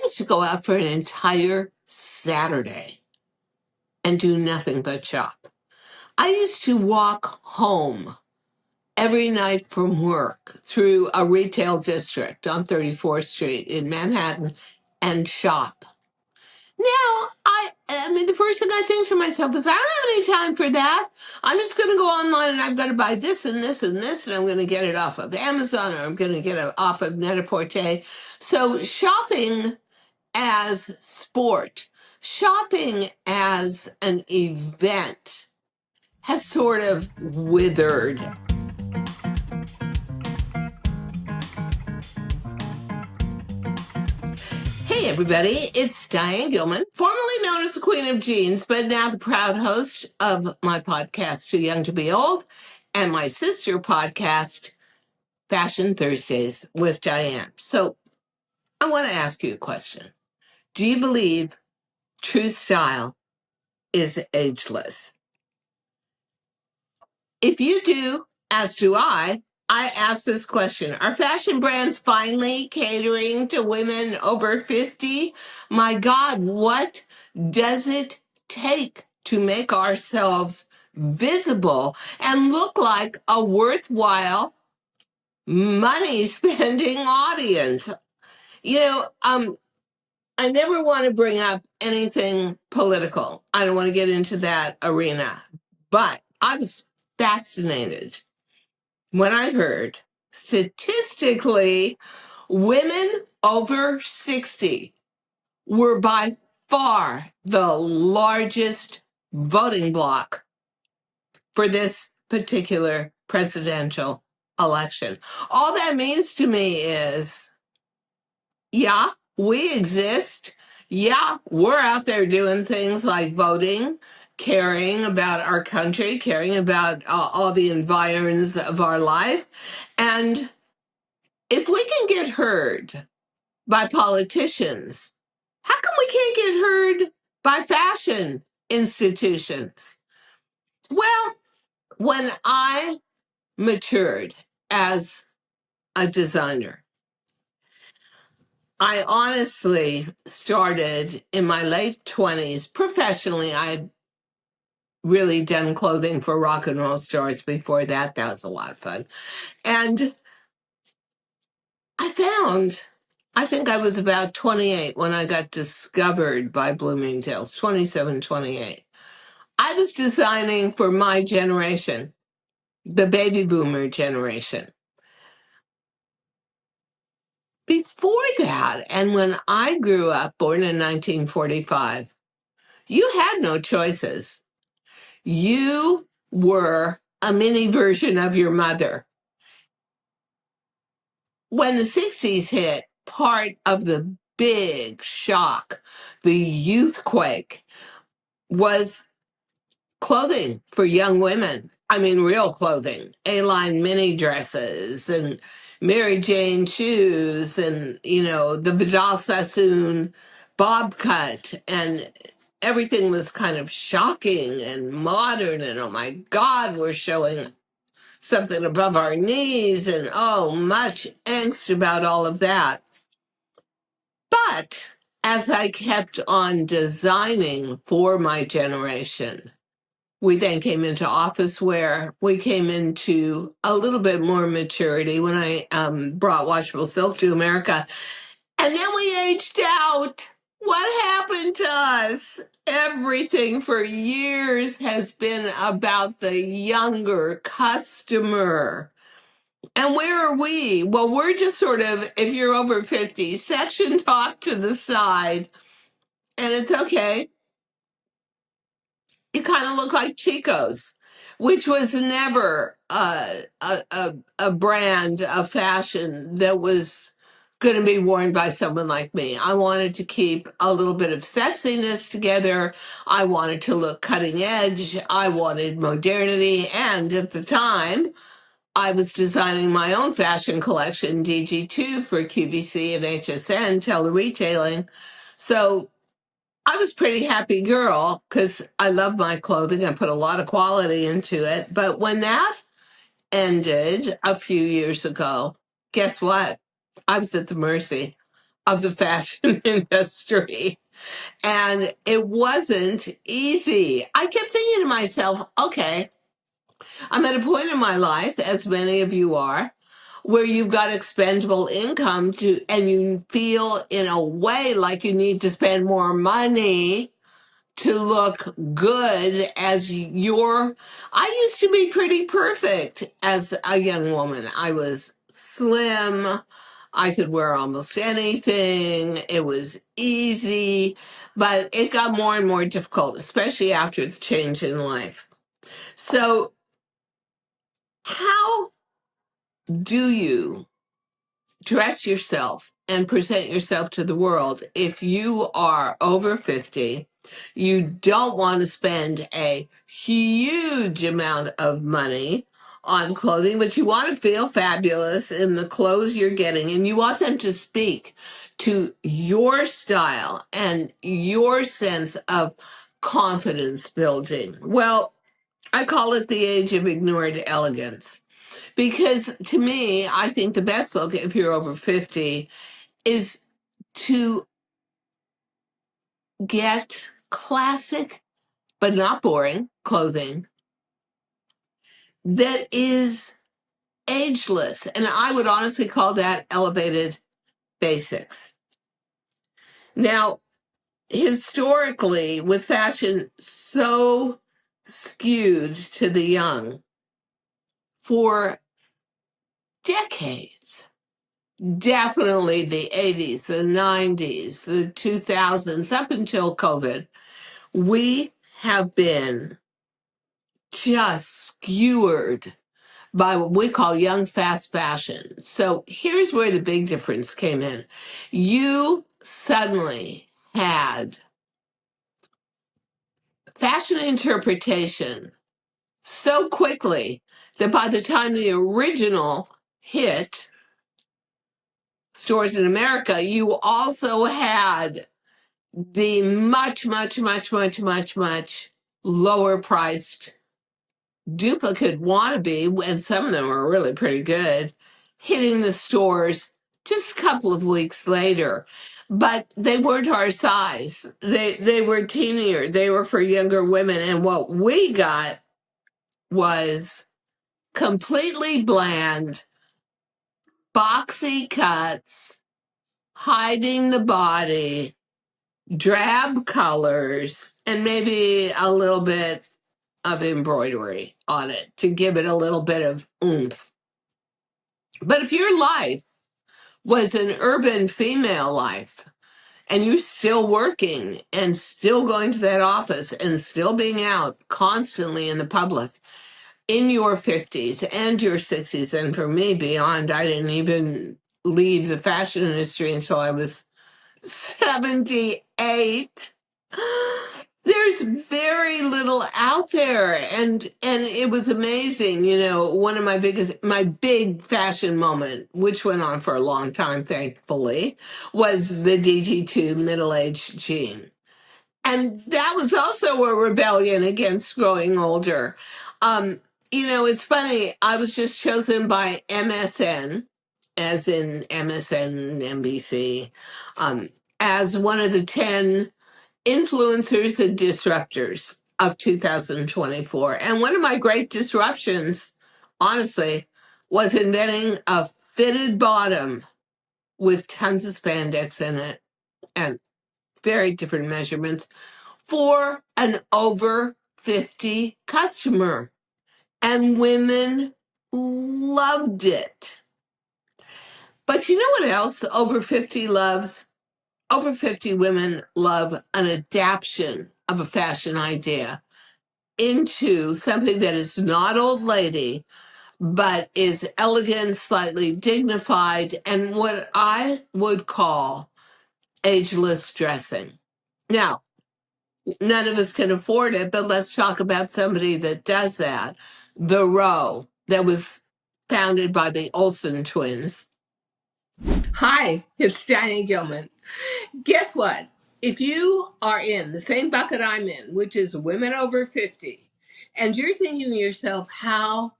used to go out for an entire Saturday and do nothing but shop. I used to walk home every night from work through a retail district on 34th Street in Manhattan and shop. Now, I mean, the first thing I think to myself is, I don't have any time for that. I'm just going to go online and I've got to buy this and this and this, and I'm going to get it off of Amazon or I'm going to get it off of Net-a-Porter. So shopping as sport, shopping as an event has sort of withered. Hey everybody, it's Diane Gilman, formerly known as the Queen of Jeans, but now the proud host of my podcast, Too Young to Be Old, and my sister podcast, Fashion Thursdays with Diane. So I want to ask you a question. Do you believe true style is ageless? If you do, as do I ask this question. Are fashion brands finally catering to women over 50? My God, what does it take to make ourselves visible and look like a worthwhile money spending audience? I never want to bring up anything political. I don't want to get into that arena. But I was fascinated when I heard statistically women over 60 were by far the largest voting bloc for this particular presidential election. All that means to me is, yeah, we exist. Yeah, we're out there doing things like voting, caring about our country, caring about all the environs of our life. And if we can get heard by politicians, how come we can't get heard by fashion institutions? Well, when I matured as a designer, I honestly started in my late 20s. Professionally, I'd really done clothing for rock and roll stars before that. That was a lot of fun. And I think I was about 28 when I got discovered by Bloomingdale's, 27, 28. I was designing for my generation, the baby boomer generation. Before that, and when I grew up, born in 1945, you had no choices. You were a mini version of your mother. When the 60s hit, part of the big shock, the youth quake, was clothing for young women. I mean, real clothing, A-line mini dresses and Mary Jane shoes and, the Vidal Sassoon bob cut, and everything was kind of shocking and modern, and oh my God, we're showing something above our knees, and oh, much angst about all of that. But as I kept on designing for my generation, we then came into office wear. We came into a little bit more maturity when I brought washable silk to America. And then we aged out. What happened to us? Everything for years has been about the younger customer. And where are we? Well, we're just sort of, if you're over 50, sectioned off to the side. And it's okay. You kind of look like Chico's, which was never a brand of fashion that was going to be worn by someone like me. I wanted to keep a little bit of sexiness together. I wanted to look cutting edge. I wanted modernity. And at the time, I was designing my own fashion collection, DG2, for QVC and HSN, teleretailing. So I was pretty happy girl because I love my clothing. I put a lot of quality into it. But when that ended a few years ago, guess what? I was at the mercy of the fashion industry. And it wasn't easy. I kept thinking to myself, okay, I'm at a point in my life, as many of you are, where you've got expendable income and you feel in a way like you need to spend more money to look good as I used to be pretty perfect as a young woman. I was slim. I could wear almost anything. It was easy, but it got more and more difficult, especially after the change in life. So how do you dress yourself and present yourself to the world if you are over 50? You don't want to spend a huge amount of money on clothing, but you want to feel fabulous in the clothes you're getting, and you want them to speak to your style and your sense of confidence building. Well, I call it the age of ignored elegance. Because to me, I think the best look if you're over 50 is to get classic, but not boring clothing that is ageless. And I would honestly call that elevated basics. Now, historically, with fashion so skewed to the young for decades, definitely the 80s, the 90s, the 2000s, up until COVID, we have been just skewered by what we call young fast fashion. So here's where the big difference came in. You suddenly had fashion interpretation so quickly that by the time the original hit stores in America, you also had the much lower priced duplicate wannabe, and some of them are really pretty good, hitting the stores just a couple of weeks later. But they weren't our size. They were teenier. They were for younger women. And what we got was completely bland, boxy cuts, hiding the body, drab colors, and maybe a little bit of embroidery on it to give it a little bit of oomph. But if your life was an urban female life and you're still working and still going to that office and still being out constantly in the public in your 50s and your 60s, and for me beyond, I didn't even leave the fashion industry until I was 78. There's very little out there, and it was amazing. One of my big fashion moment, which went on for a long time, thankfully, was the DG2 middle-aged jean. And that was also a rebellion against growing older. It's funny, I was just chosen by MSN, as in MSN, NBC, as one of the 10 influencers and disruptors of 2024. And one of my great disruptions, honestly, was inventing a fitted bottom with tons of spandex in it and very different measurements for an over 50 customer. And women loved it. But you know what else over 50 loves? Over 50 women love an adaptation of a fashion idea into something that is not old lady, but is elegant, slightly dignified, and what I would call ageless dressing. Now, none of us can afford it, but let's talk about somebody that does that. The Row, that was founded by the Olsen twins. Hi, it's Diane Gilman. Guess what? If you are in the same bucket I'm in, which is women over 50, and you're thinking to yourself, how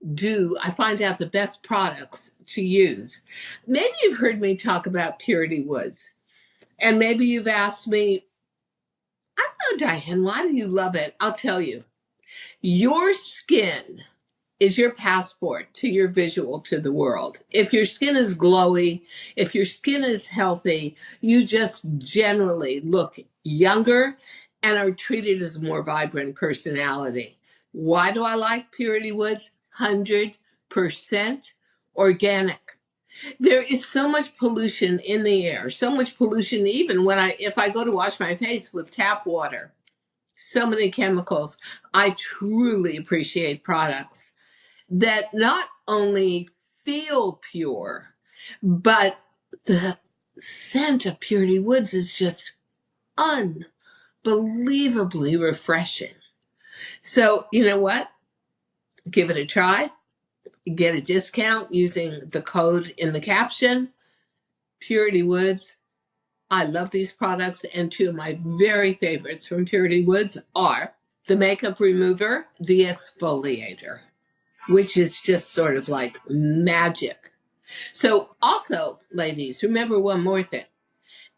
I find out the best products to use. Maybe you've heard me talk about Purity Woods, and maybe you've asked me, I don't know, Diane, why do you love it? I'll tell you. Your skin is your passport to your visual to the world. If your skin is glowy, if your skin is healthy, you just generally look younger and are treated as a more vibrant personality. Why do I like Purity Woods? 100% organic. There is so much pollution in the air, so much pollution even if I go to wash my face with tap water. So many chemicals. I truly appreciate products that not only feel pure, but the scent of Purity Woods is just unbelievably refreshing. So, you know what? Give it a try. Get a discount using the code in the caption. Purity Woods. I love these products, and two of my very favorites from Purity Woods are the makeup remover, the exfoliator, which is just sort of like magic. So, also, ladies, remember one more thing.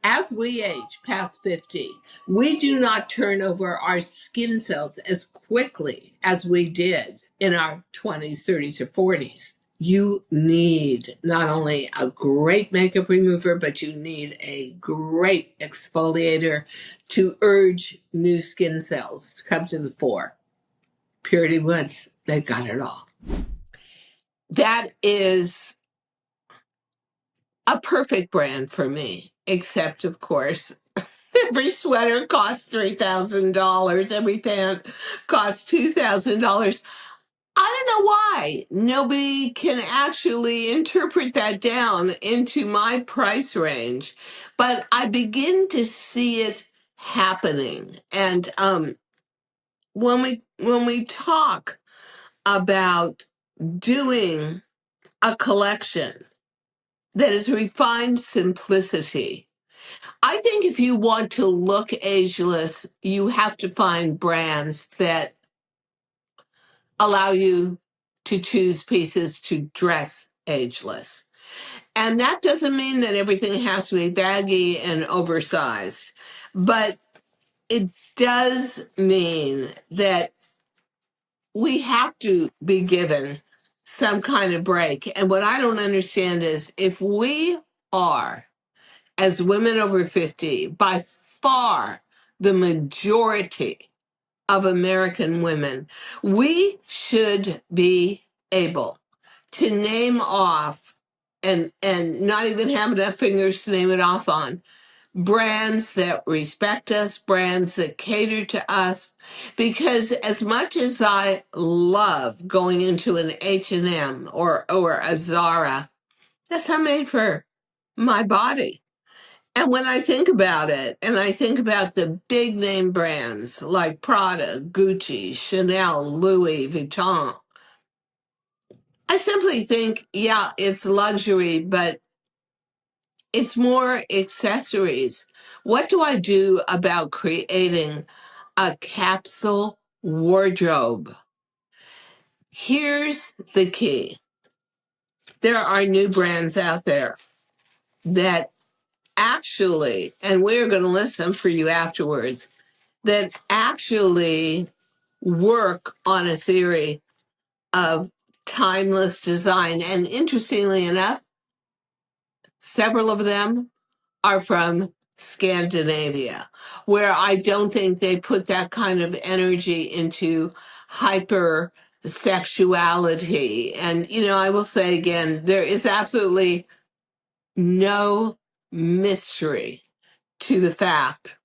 As we age past 50, we do not turn over our skin cells as quickly as we did in our 20s, 30s, or 40s. You need not only a great makeup remover, but you need a great exfoliator to urge new skin cells to come to the fore. Purity Woods, they've got it all. That is a perfect brand for me, except, of course, every sweater costs $3,000, every pant costs $2,000. I don't know why nobody can actually interpret that down into my price range, but I begin to see it happening. And when we talk about doing a collection that is refined simplicity, I think if you want to look ageless, you have to find brands that allow you to choose pieces to dress ageless. And that doesn't mean that everything has to be baggy and oversized, but it does mean that we have to be given some kind of break. And what I don't understand is if we are, as women over 50, by far the majority of American women, we should be able to name off and not even have enough fingers to name it off on brands that respect us, brands that cater to us, because as much as I love going into an H&M or a Zara, that's not made for my body. And when I think about it, and I think about the big name brands like Prada, Gucci, Chanel, Louis Vuitton, I simply think, yeah, it's luxury, but it's more accessories. What do I do about creating a capsule wardrobe? Here's the key. There are new brands out there that actually, and we're going to list them for you afterwards, that actually work on a theory of timeless design. And interestingly enough, several of them are from Scandinavia, where I don't think they put that kind of energy into hyper sexuality. And, I will say again, there is absolutely no mystery to the fact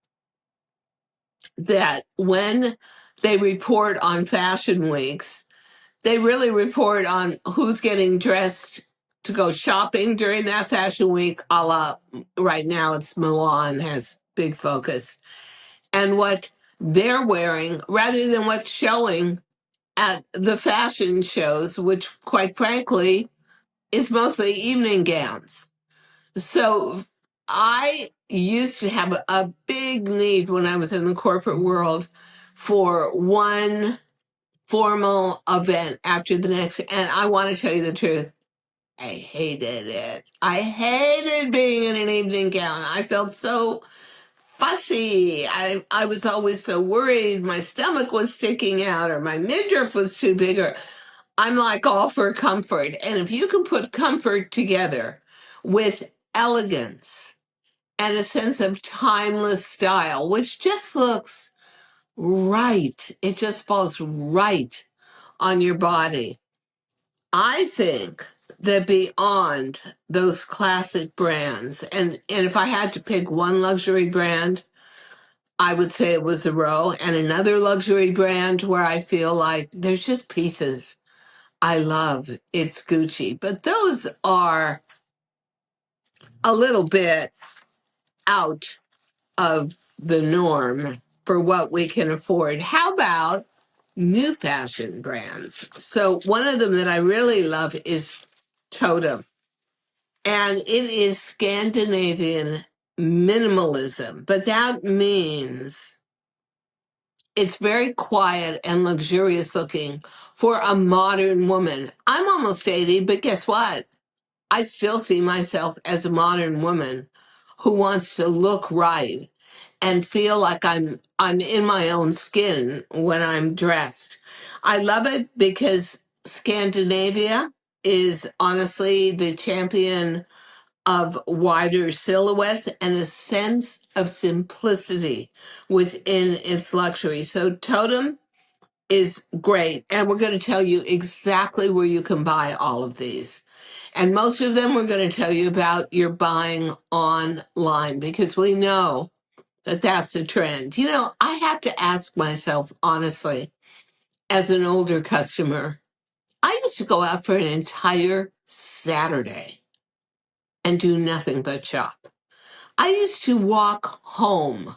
that when they report on fashion weeks, they really report on who's getting dressed to go shopping during that fashion week, a la right now it's Milan has big focus, and what they're wearing rather than what's showing at the fashion shows, which quite frankly is mostly evening gowns. So I used to have a big need when I was in the corporate world for one formal event after the next, and I want to tell you the truth. I hated it. I hated being in an evening gown. I felt so fussy. I was always so worried my stomach was sticking out or my midriff was too big. Or I'm like all for comfort. And if you can put comfort together with elegance and a sense of timeless style, which just looks right, it just falls right on your body. I think that beyond those classic brands, and if I had to pick one luxury brand, I would say it was a row, and another luxury brand where I feel like there's just pieces I love. It's Gucci, but those are a little bit out of the norm for what we can afford. How about new fashion brands? So one of them that I really love is Totem, and it is Scandinavian minimalism, but that means it's very quiet and luxurious looking for a modern woman. I'm almost 80, but guess what? I still see myself as a modern woman who wants to look right and feel like I'm in my own skin when I'm dressed. I love it because Scandinavia is honestly the champion of wider silhouettes and a sense of simplicity within its luxury. So Totem is great. And we're going to tell you exactly where you can buy all of these. And most of them we're going to tell you about your buying online because we know that that's a trend. You know, I have to ask myself honestly, as an older customer, I used to go out for an entire Saturday and do nothing but shop. I used to walk home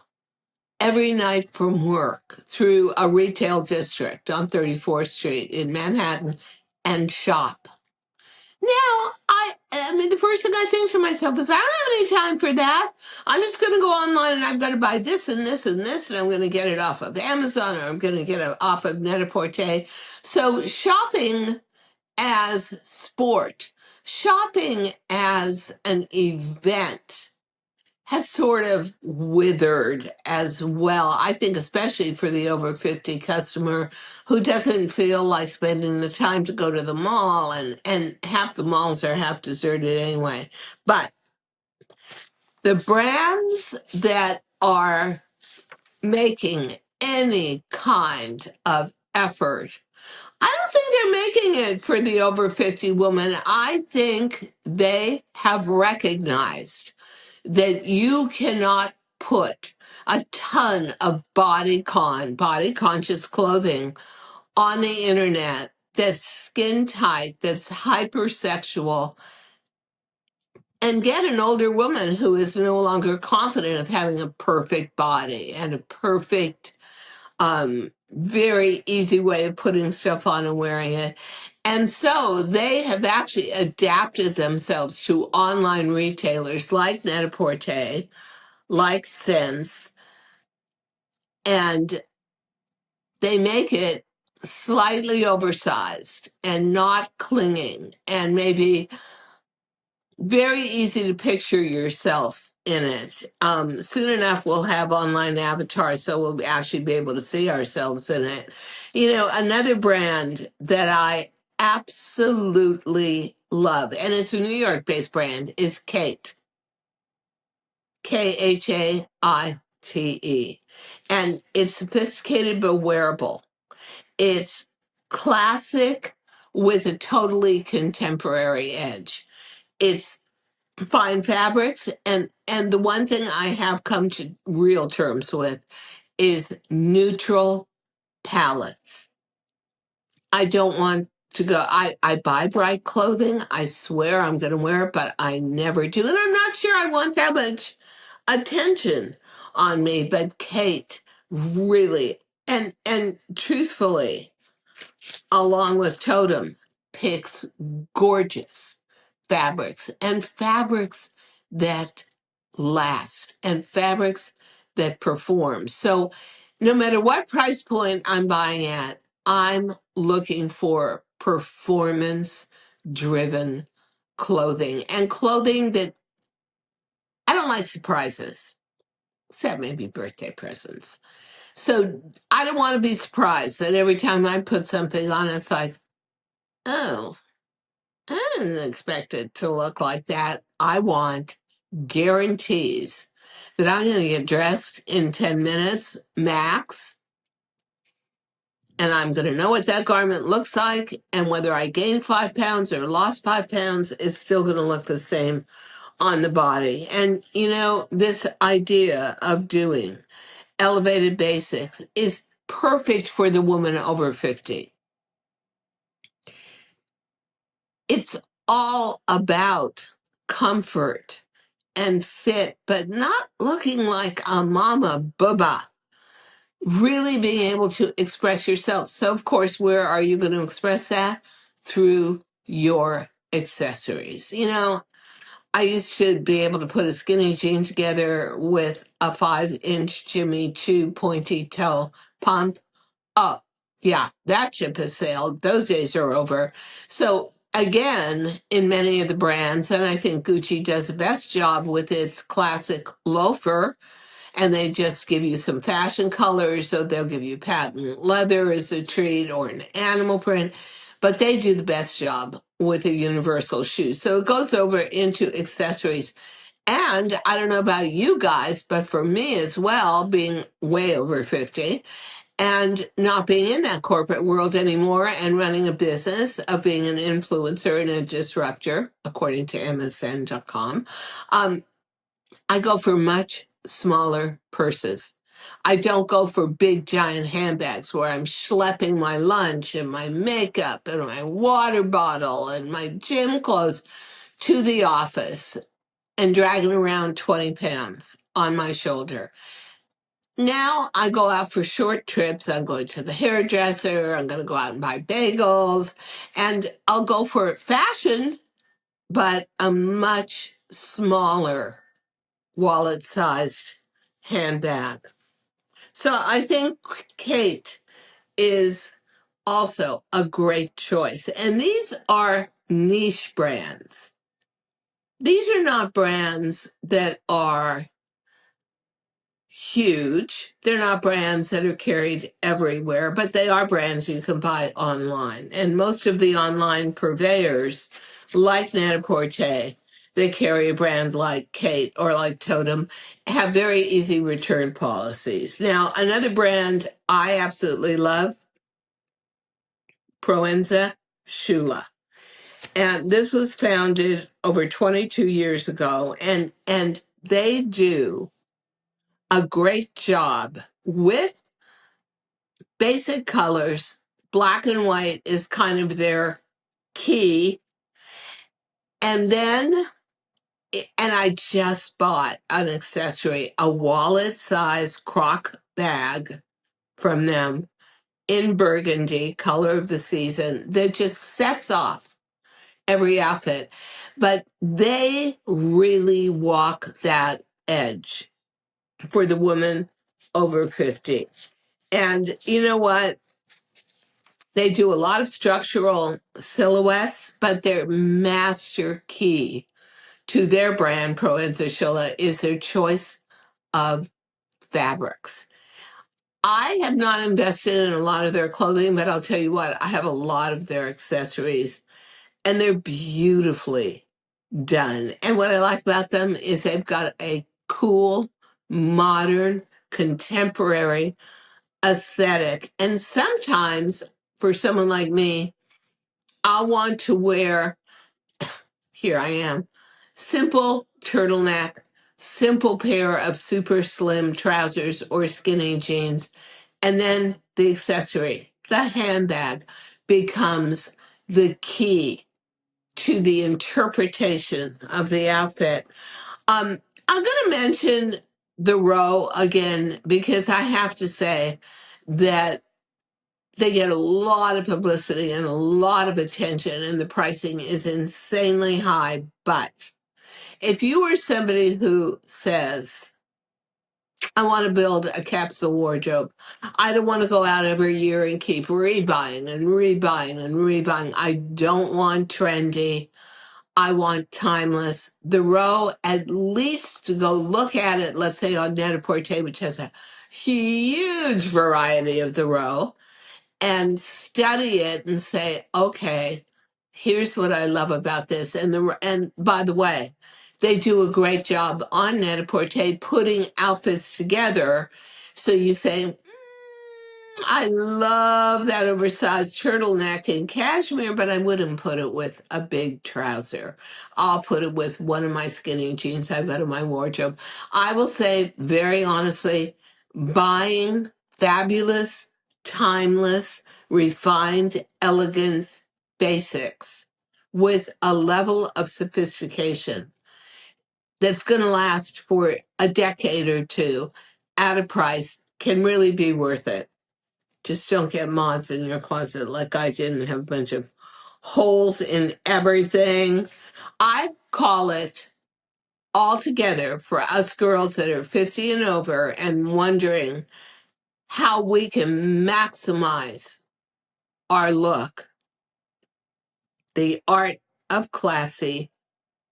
every night from work through a retail district on 34th Street in Manhattan and shop. Now, I mean, the first thing I think to myself is, I don't have any time for that. I'm just going to go online and I've got to buy this and this and this, and I'm going to get it off of Amazon or I'm going to get it off of Net-a-Porter. So shopping as sport, shopping as an event has sort of withered as well. I think, especially for the over 50 customer who doesn't feel like spending the time to go to the mall, and half the malls are half deserted anyway. But the brands that are making any kind of effort, I don't think they're making it for the over 50 woman. I think they have recognized that you cannot put a ton of body conscious clothing on the internet that's skin tight, that's hypersexual, and get an older woman who is no longer confident of having a perfect body and a perfect, very easy way of putting stuff on and wearing it. And so they have actually adapted themselves to online retailers like Net-a-Porter, like Sense, and they make it slightly oversized and not clinging and maybe very easy to picture yourself in it. Soon enough, we'll have online avatars, so we'll actually be able to see ourselves in it. You know, another brand that I absolutely love, and it's a New York-based brand, is Kate. Khaite. And it's sophisticated but wearable. It's classic with a totally contemporary edge. It's fine fabrics, and the one thing I have come to real terms with is neutral palettes. I don't want to go. I buy bright clothing. I swear I'm going to wear it, but I never do. And I'm not sure I want that much attention on me. But Kate really, and truthfully, along with Totem, picks gorgeous fabrics and fabrics that last and fabrics that perform. So no matter what price point I'm buying at, I'm looking for performance driven clothing, and clothing that I don't like surprises, except maybe birthday presents. So I don't want to be surprised that every time I put something on, it's like, oh, I didn't expect it to look like that. I want guarantees that I'm going to get dressed in 10 minutes max, and I'm going to know what that garment looks like, and whether I gained 5 pounds or lost 5 pounds is still going to look the same on the body. And, this idea of doing elevated basics is perfect for the woman over 50. It's all about comfort and fit, but not looking like a mama booba. Really being able to express yourself. So, of course, where are you going to express that? Through your accessories. I used to be able to put a skinny jean together with a 5-inch Jimmy Choo pointy toe pump. Oh, yeah, that ship has sailed. Those days are over. So, again, in many of the brands, and I think Gucci does the best job with its classic loafer, and they just give you some fashion colors. So they'll give you patent leather as a treat or an animal print, but they do the best job with a universal shoe. So it goes over into accessories. And I don't know about you guys, but for me as well, being way over 50 and not being in that corporate world anymore and running a business of being an influencer and a disruptor, according to MSN.com, I go for much smaller purses. I don't go for big giant handbags where I'm schlepping my lunch and my makeup and my water bottle and my gym clothes to the office and dragging around 20 pounds on my shoulder. Now I go out for short trips. I'm going to the hairdresser. I'm going to go out and buy bagels, and I'll go for fashion, but a much smaller wallet sized handbag. So I think Kate is also a great choice. And these are niche brands. These are not brands that are huge. They're not brands that are carried everywhere, but they are brands you can buy online. And most of the online purveyors, like Net-a-Porter, they carry a brand like Kate or like Totem, have very easy return policies. Now, another brand I absolutely love, Proenza Schouler. And this was founded over 22 years ago, and they do a great job with basic colors. Black and white is kind of their key. And then, and I just bought an accessory, a wallet size croc bag from them in burgundy, color of the season, that just sets off every outfit. But they really walk that edge for the woman over 50. And you know what? They do a lot of structural silhouettes, but their master key to their brand, Proenza Schouler, is their choice of fabrics. I have not invested in a lot of their clothing, but I'll tell you what, I have a lot of their accessories, and they're beautifully done. And what I like about them is they've got a cool, modern, contemporary aesthetic. And sometimes, for someone like me, I want to wear, here I am, simple turtleneck, simple pair of super slim trousers or skinny jeans, and then the accessory, the handbag, becomes the key to the interpretation of the outfit. I'm going to mention the row again because I have to say that they get a lot of publicity and a lot of attention, and the pricing is insanely high. But if you are somebody who says, I want to build a capsule wardrobe. I don't want to go out every year and keep rebuying and rebuying and rebuying. I don't want trendy. I want timeless. The row, at least to go look at it, let's say on Net-a-Porter, which has a huge variety of the row, and study it and say, okay, here's what I love about this. And by the way, they do a great job on Net-a-Porter putting outfits together. So you say, I love that oversized turtleneck in cashmere, but I wouldn't put it with a big trouser. I'll put it with one of my skinny jeans I've got in my wardrobe. I will say, very honestly, buying fabulous, timeless, refined, elegant basics with a level of sophistication that's going to last for a decade or two at a price can really be worth it. Just don't get moths in your closet like I did and have a bunch of holes in everything. I call it altogether for us girls that are 50 and over and wondering how we can maximize our look. The art of classy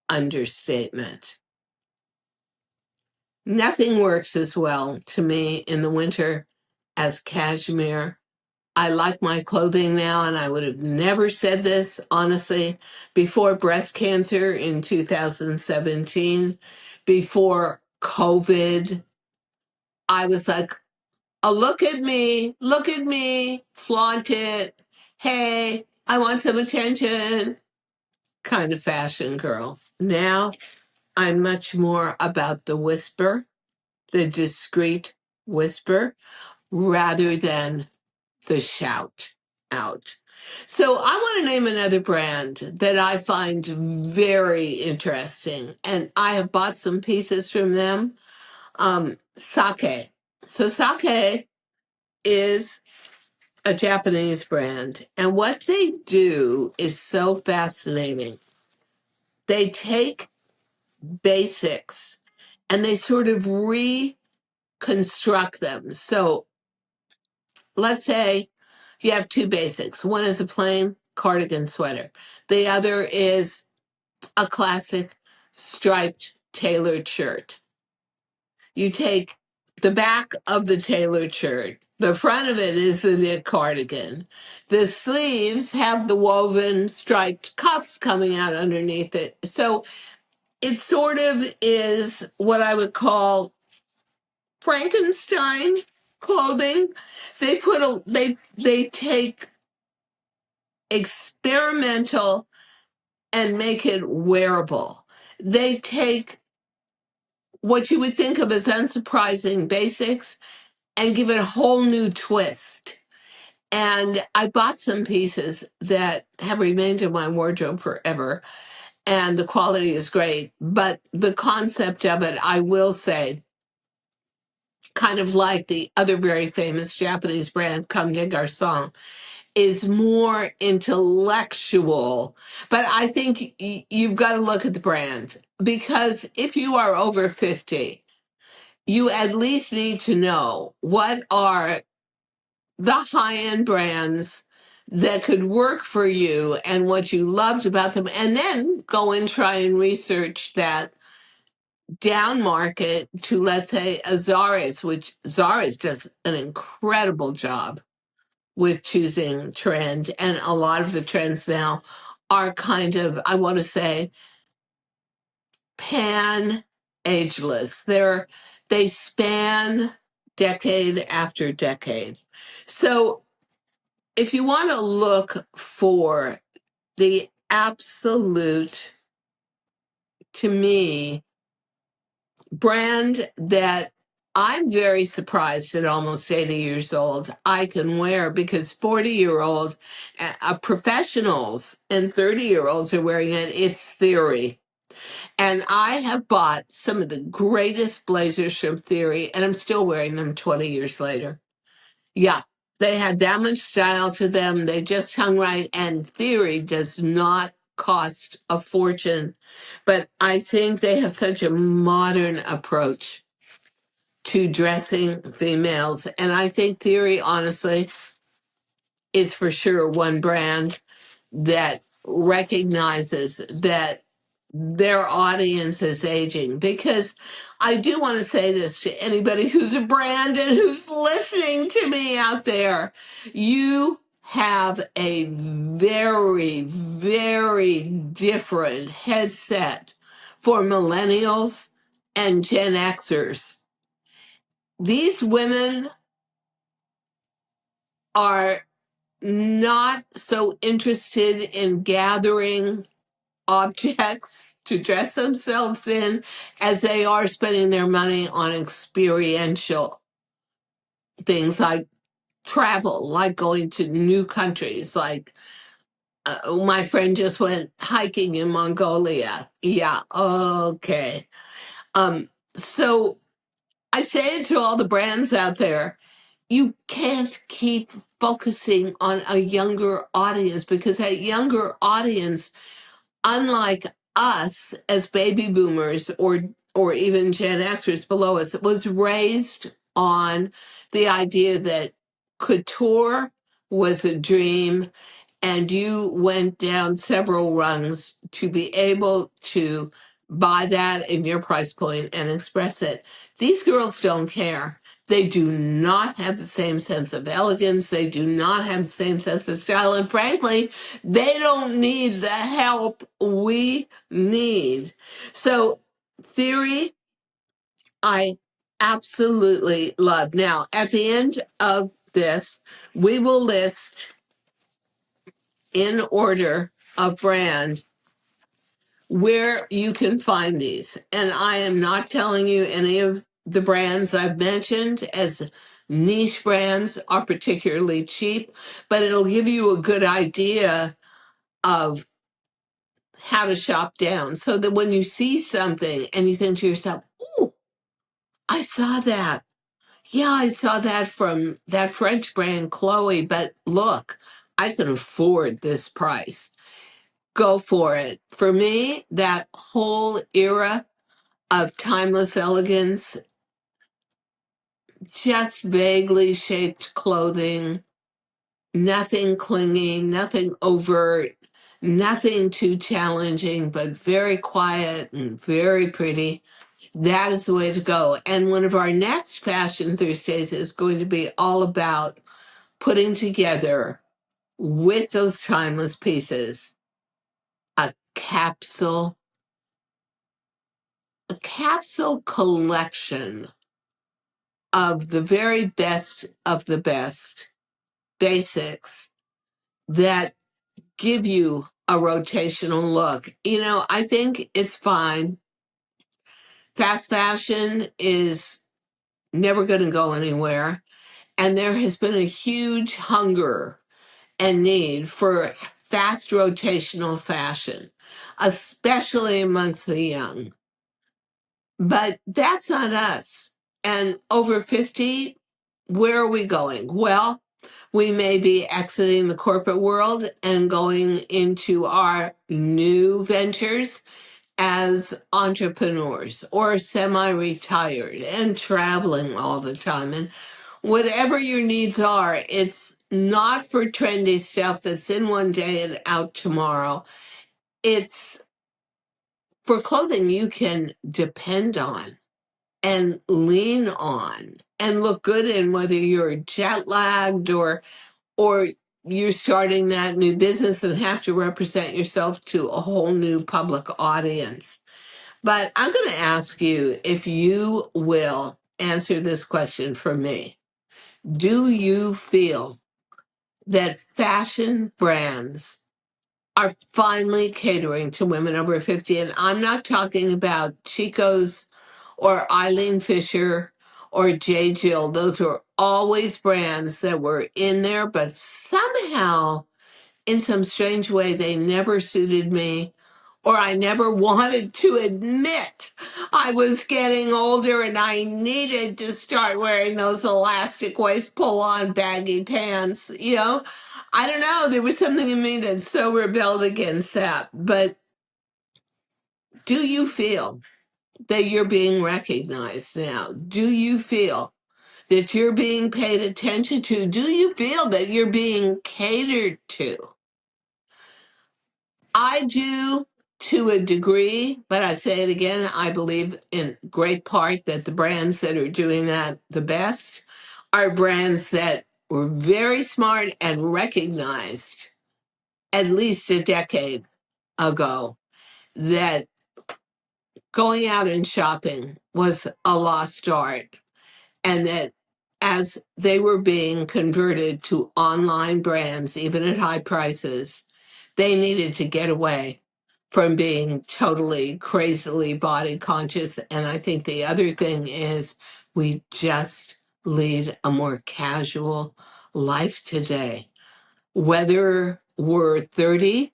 understatement. Nothing works as well to me in the winter as cashmere. I like my clothing now, and I would have never said this, honestly, before breast cancer in 2017, before COVID. I was like, oh, look at me, flaunt it. Hey, I want some attention, kind of fashion girl. Now I'm much more about the whisper, the discreet whisper, rather than the shout out. So I want to name another brand that I find very interesting, and I have bought some pieces from them. Sake. So Sake is a Japanese brand, and what they do is so fascinating. They take basics and they sort of reconstruct them. So let's say you have two basics. One is a plain cardigan sweater. The other is a classic striped tailored shirt. You take the back of the tailored shirt. The front of it is the knit cardigan. The sleeves have the woven striped cuffs coming out underneath it. So it sort of is what I would call Frankenstein clothing. They take experimental and make it wearable. They take what you would think of as unsurprising basics and give it a whole new twist. And I bought some pieces that have remained in my wardrobe forever, and the quality is great. But the concept of it, I will say, kind of like the other very famous Japanese brand, Comme des Garçons, is more intellectual. But I think you've got to look at the brand, because if you are over 50, you at least need to know what are the high-end brands that could work for you and what you loved about them, and then go and try and research that down market to, let's say, a Zara's, which Zara's does an incredible job with choosing trend. And a lot of the trends now are kind of, I want to say, pan ageless. They span decade after decade. So if you want to look for the absolute, to me, brand that I'm very surprised at almost 80 years old I can wear, because 40-year-old professionals and 30-year-olds are wearing it. It's Theory. And I have bought some of the greatest blazers from Theory, and I'm still wearing them 20 years later. Yeah, they had that much style to them. They just hung right, and Theory does not cost a fortune. But I think they have such a modern approach to dressing females. And I think Theory, honestly, is for sure one brand that recognizes that their audience is aging. Because I do want to say this to anybody who's a brand and who's listening to me out there. You have a very, very different headset for millennials and Gen Xers. These women are not so interested in gathering objects to dress themselves in as they are spending their money on experiential things like travel, like going to new countries. Like my friend just went hiking in Mongolia. Yeah, okay. So I say it to all the brands out there, you can't keep focusing on a younger audience, because that younger audience, unlike us as baby boomers or even Gen Xers below us, was raised on the idea that couture was a dream, and you went down several rungs to be able to buy that in your price point and express it. These girls don't care. They do not have the same sense of elegance. They do not have the same sense of style. And frankly, they don't need the help we need. So, Theory, I absolutely love. Now, at the end of this, we will list in order of brand where you can find these. And I am not telling you any of the brands I've mentioned as niche brands are particularly cheap, but it'll give you a good idea of how to shop down, so that when you see something and you think to yourself, "Oh, I saw that. Yeah, I saw that from that French brand Chloe, but look, I can afford this price." Go for it. For me, that whole era of timeless elegance, just vaguely shaped clothing, nothing clingy, nothing overt, nothing too challenging, but very quiet and very pretty. That is the way to go. And one of our next Fashion Thursdays is going to be all about putting together, with those timeless pieces, a capsule a capsule collection of the very best of the best basics that give you a rotational look. I think it's fine. Fast fashion is never going to go anywhere. And there has been a huge hunger and need for fast rotational fashion, especially amongst the young. But that's not us. And over 50, where are we going? Well, we may be exiting the corporate world and going into our new ventures as entrepreneurs or semi-retired and traveling all the time. And whatever your needs are, it's not for trendy stuff that's in one day and out tomorrow. It's for clothing you can depend on and lean on and look good in, whether you're jet lagged or you're starting that new business and have to represent yourself to a whole new public audience. But I'm going to ask you if you will answer this question for me. Do you feel that fashion brands are finally catering to women over 50? And I'm not talking about Chico's or Eileen Fisher or J. Jill. Those were always brands that were in there, but somehow, in some strange way, they never suited me, or I never wanted to admit I was getting older and I needed to start wearing those elastic waist pull-on baggy pants. I don't know. There was something in me that so rebelled against that. But do you feel that you're being recognized now? Do you feel that you're being paid attention to? Do you feel that you're being catered to? I do to a degree, but I say it again, I believe in great part that the brands that are doing that the best are brands that were very smart and recognized at least a decade ago that going out and shopping was a lost art, and that as they were being converted to online brands, even at high prices, they needed to get away from being totally crazily body conscious. And I think the other thing is we just lead a more casual life today. Whether we're 30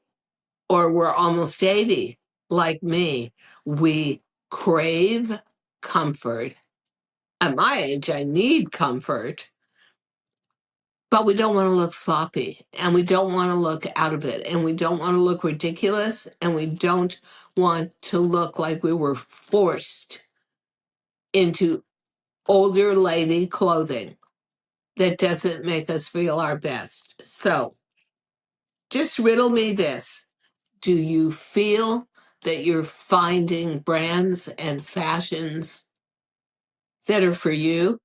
or we're almost 80, like me, we crave comfort. At my age, I need comfort, but we don't want to look sloppy and we don't want to look out of it and we don't want to look ridiculous and we don't want to look like we were forced into older lady clothing that doesn't make us feel our best. So just riddle me this. Do you feel that you're finding brands and fashions that are for you?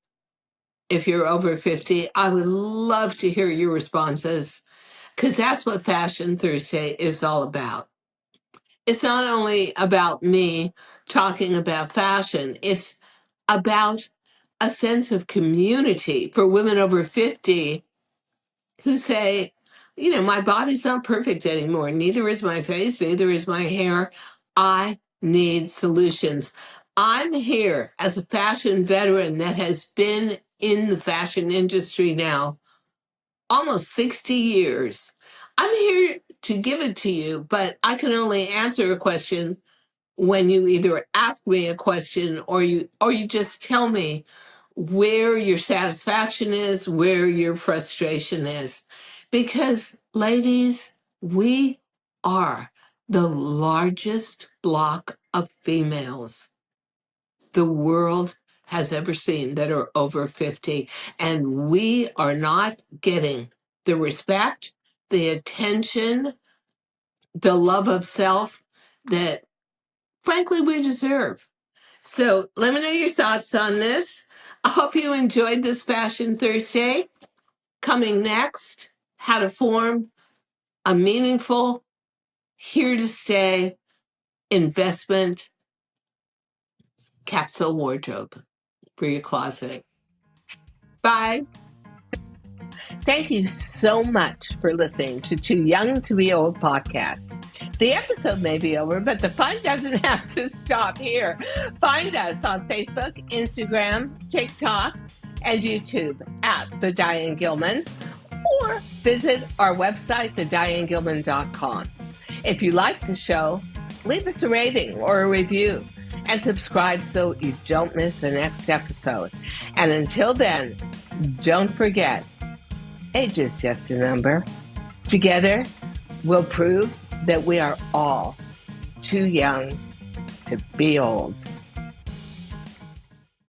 If you're over 50, I would love to hear your responses because that's what Fashion Thursday is all about. It's not only about me talking about fashion, it's about a sense of community for women over 50 who say, my body's not perfect anymore. Neither is my face, neither is my hair. I need solutions. I'm here as a fashion veteran that has been in the fashion industry now almost 60 years. I'm here to give it to you, but I can only answer a question when you either ask me a question or you just tell me where your satisfaction is, where your frustration is. Because ladies, we are the largest block of females the world has ever seen that are over 50. And we are not getting the respect, the attention, the love of self that frankly we deserve. So let me know your thoughts on this. I hope you enjoyed this Fashion Thursday. Coming next, how to form a meaningful, here to stay investment capsule wardrobe for your closet. Bye. Thank you so much for listening to Too Young to Be Old podcast. The episode may be over, but the fun doesn't have to stop here. Find us on Facebook, Instagram, TikTok, and YouTube at The Diane Gilman, or visit our website, thedianegilman.com. If you like the show, leave us a rating or a review and subscribe so you don't miss the next episode. And until then, don't forget, age is just a number. Together, we'll prove that we are all too young to be old.